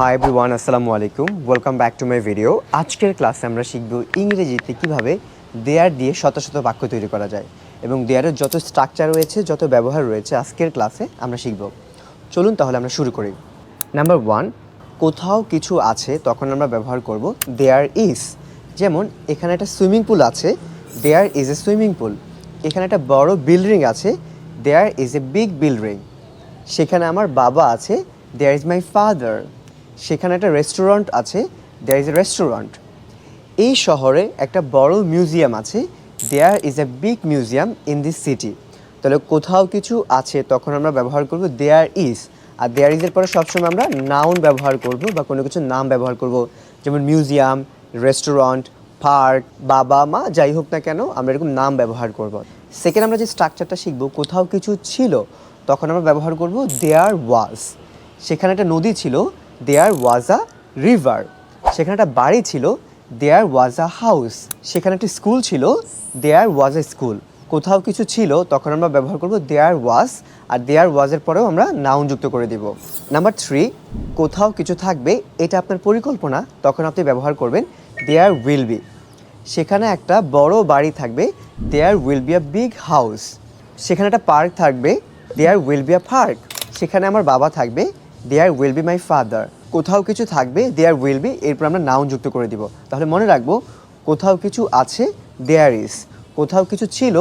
Hi everyone, আসসালামু আলাইকুম। Welcome back to my video. আজকের ক্লাসে আমরা শিখব ইংরেজিতে কিভাবে দেয়ার দিয়ে শত শত বাক্য তৈরি করা যায় এবং দেয়ারের যত স্ট্রাকচার রয়েছে, যত ব্যবহার রয়েছে আজকের ক্লাসে আমরা শিখব। চলুন তাহলে আমরা শুরু করি। নাম্বার 1, কোথাও কিছু আছে তখন আমরা ব্যবহার করব দেয়ার ইজ। যেমন এখানে একটা সুইমিং পুল আছে, there is A swimming pool. এখানে একটা বড় বিল্ডিং আছে, there is a big building. সেখানে আমার বাবা আছে, দেয়ার ইজ মাই ফাদার। সেখানে একটা রেস্টুরেন্ট আছে, দেয়ার ইজ এ রেস্টুরেন্ট। এই শহরে একটা বড় মিউজিয়াম আছে, there is a big museum in this city. তাহলে কোথাও কিছু আছে তখন আমরা ব্যবহার করব দেয়ার ইজ। আর দেয়ার ইজের পরে সবসময় আমরা নাউন ব্যবহার করব বা কোনো কিছুর নাম ব্যবহার করব, যেমন মিউজিয়াম, রেস্টুরেন্ট, পার্ক, বাবা মা, যাই হোক না কেন আমরা এরকম নাম ব্যবহার করব। সেকেন্ড, আমরা যে স্ট্রাকচারটা শিখব, কোথাও কিছু ছিল তখন আমরা ব্যবহার করব দেয়ার ওয়াজ। সেখানে একটা নদী ছিল, দেয়ার ওয়াজ আ রিভার। সেখানে একটা বাড়ি ছিল, দেয়ার ওয়াজ আ হাউস। সেখানে একটি স্কুল ছিল, দেয়ার ওয়াজ এ স্কুল। কোথাও কিছু ছিল তখন আমরা ব্যবহার করব দেয়ার ওয়াজ, আর দেয়ার ওয়াজের পরেও আমরা নাউন যুক্ত করে দিব। নাম্বার 3, কোথাও কিছু থাকবে, এটা আপনার পরিকল্পনা, তখন আপনি ব্যবহার করবেন দেয়ার উইল বি। সেখানে একটা বড় বাড়ি থাকবে, there will be a big house. সেখানে একটা পার্ক থাকবে, there will be a park. সেখানে আমার বাবা থাকবে, there will be my father. কোথাও কিছু থাকবে, দেয়ার উইল বি, এরপর আমরা নাউন যুক্ত করে দিব। তাহলে মনে রাখবো, কোথাও কিছু আছে, দেয়ার ইজ। কোথাও কিছু ছিল,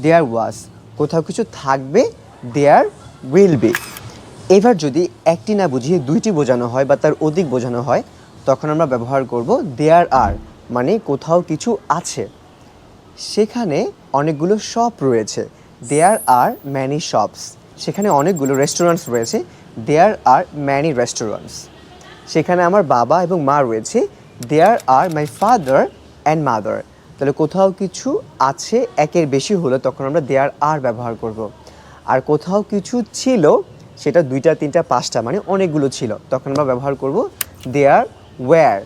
দেয়ার ওয়াজ। কোথাও কিছু থাকবে, দেয়ার উইল বি। এবার যদি একটি না বুঝিয়ে দুইটি বোঝানো হয় বা তার অধিক বোঝানো হয়, তখন আমরা ব্যবহার করব দেয়ার আর, মানে কোথাও কিছু আছে। সেখানে অনেকগুলো শপ রয়েছে, দেয়ার আর ম্যানি শপস। সেখানে অনেকগুলো রেস্টুরেন্টস রয়েছে, দেয়ার আর ম্যানি রেস্টুরেন্টস। সেখানে আমার বাবা এবং মা রয়েছে, দেয়ার আর মাই ফাদার অ্যান্ড মাদার। তাহলে কোথাও কিছু আছে একের বেশি হলে তখন আমরা দেয়ার আর ব্যবহার করব। আর কোথাও কিছু ছিল, সেটা 2টা 3টা 5টা মানে অনেকগুলো ছিল, তখন আমরা ব্যবহার করব দেয়ার ওয়্যার।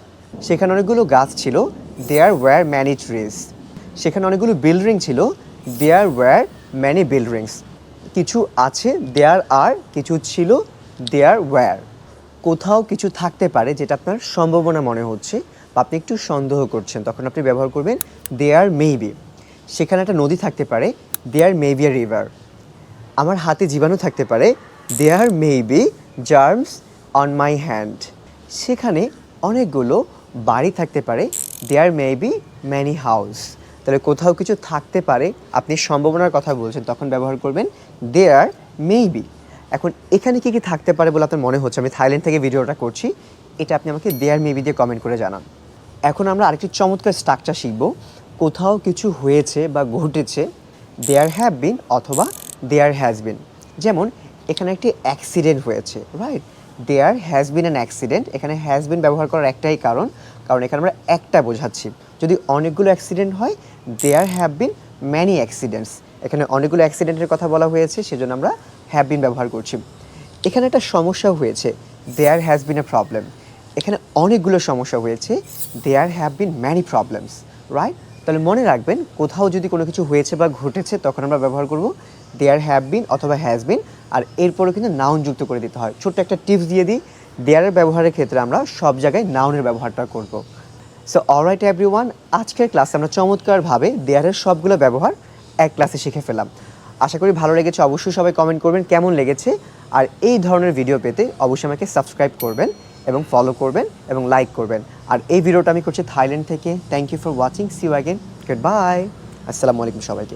সেখানে অনেকগুলো গাছ ছিল, দেয়ার ওয়্যার ম্যানি ট্রিজ। সেখানে অনেকগুলো বিল্ডিং ছিল, দেয়ার ওয়্যার ম্যানি বিল্ডিংস। কিছু আছে, দেয়ার আর, কিছু ছিল, দেয়ার ওয়্যার। কোথাও কিছু থাকতে পারে যেটা আপনার সম্ভাবনা মনে হচ্ছে বা আপনি একটু সন্দেহ করছেন, তখন আপনি ব্যবহার করবেন দেয়ার মেবি। সেখানে একটা নদী থাকতে পারে, দেয়ার মেবি আ রিভার। আমার হাতে জীবাণু থাকতে পারে, there maybe germs on my hand. সেখানে অনেকগুলো বাড়ি থাকতে পারে, দেয়ার মেবি ম্যানি হাউস। তাহলে কোথাও কিছু থাকতে পারে, আপনি সম্ভাবনার কথা বলছেন, তখন ব্যবহার করবেন দেয়ার মেবি। এখন এখানে কী কী থাকতে পারে বলে আপনার মনে হচ্ছে, আমি থাইল্যান্ড থেকে ভিডিওটা করছি, এটা আপনি আমাকে দেয়ার মেবি দিয়ে কমেন্ট করে জানান। এখন আমরা আরেকটি চমৎকার স্ট্রাকচার শিখব। কোথাও কিছু হয়েছে বা ঘটেছে, দেয়ার হ্যাভ বিন অথবা দেয়ার হ্যাজ বিন। যেমন এখানে একটি অ্যাক্সিডেন্ট হয়েছে, right, there has been an accident. এখানে হ্যাজ বিন ব্যবহার করার একটাই কারণ এখানে আমরা একটা বোঝাচ্ছি। যদি অনেকগুলো অ্যাক্সিডেন্ট হয়, there have been many accidents. এখানে অনেকগুলো অ্যাক্সিডেন্টের কথা বলা হয়েছে, সেজন্য আমরা হ্যাভ বিন ব্যবহার করছি। এখানে একটা সমস্যা হয়েছে, দেয়ার হ্যাজ বিন এ প্রবলেম। এখানে অনেকগুলো সমস্যা হয়েছে, there have been many problems, right. তাহলে মনে রাখবেন, কোথাও যদি কোনো কিছু হয়েছে বা ঘটেছে তখন আমরা ব্যবহার করব দেয়ার হ্যাভ বিন অথবা হ্যাজ বিন, আর এরপরেও কিন্তু নাউন যুক্ত করে দিতে হয়। ছোট্ট একটা টিপস দিয়ে দিই, দেয়ারের ব্যবহারের ক্ষেত্রে আমরা সব জায়গায় নাউনের ব্যবহারটা করব। সো অলরাইট এভরিওয়ান, আজকের ক্লাসে আমরা চমৎকারভাবে দেয়ারের সবগুলো ব্যবহার এক ক্লাসে শিখে ফেলাম। আশা করি ভালো লেগেছে। অবশ্যই সবাই কমেন্ট করবেন কেমন লেগেছে, আর এই ধরনের ভিডিও পেতে অবশ্যই আমাকে সাবস্ক্রাইব করবেন এবং ফলো করবেন এবং লাইক করবেন। আর এই ভিডিওটা আমি করছি থাইল্যান্ড থেকে। Thank you for watching, see you again, goodbye, আসসালামু আলাইকুম সবাইকে।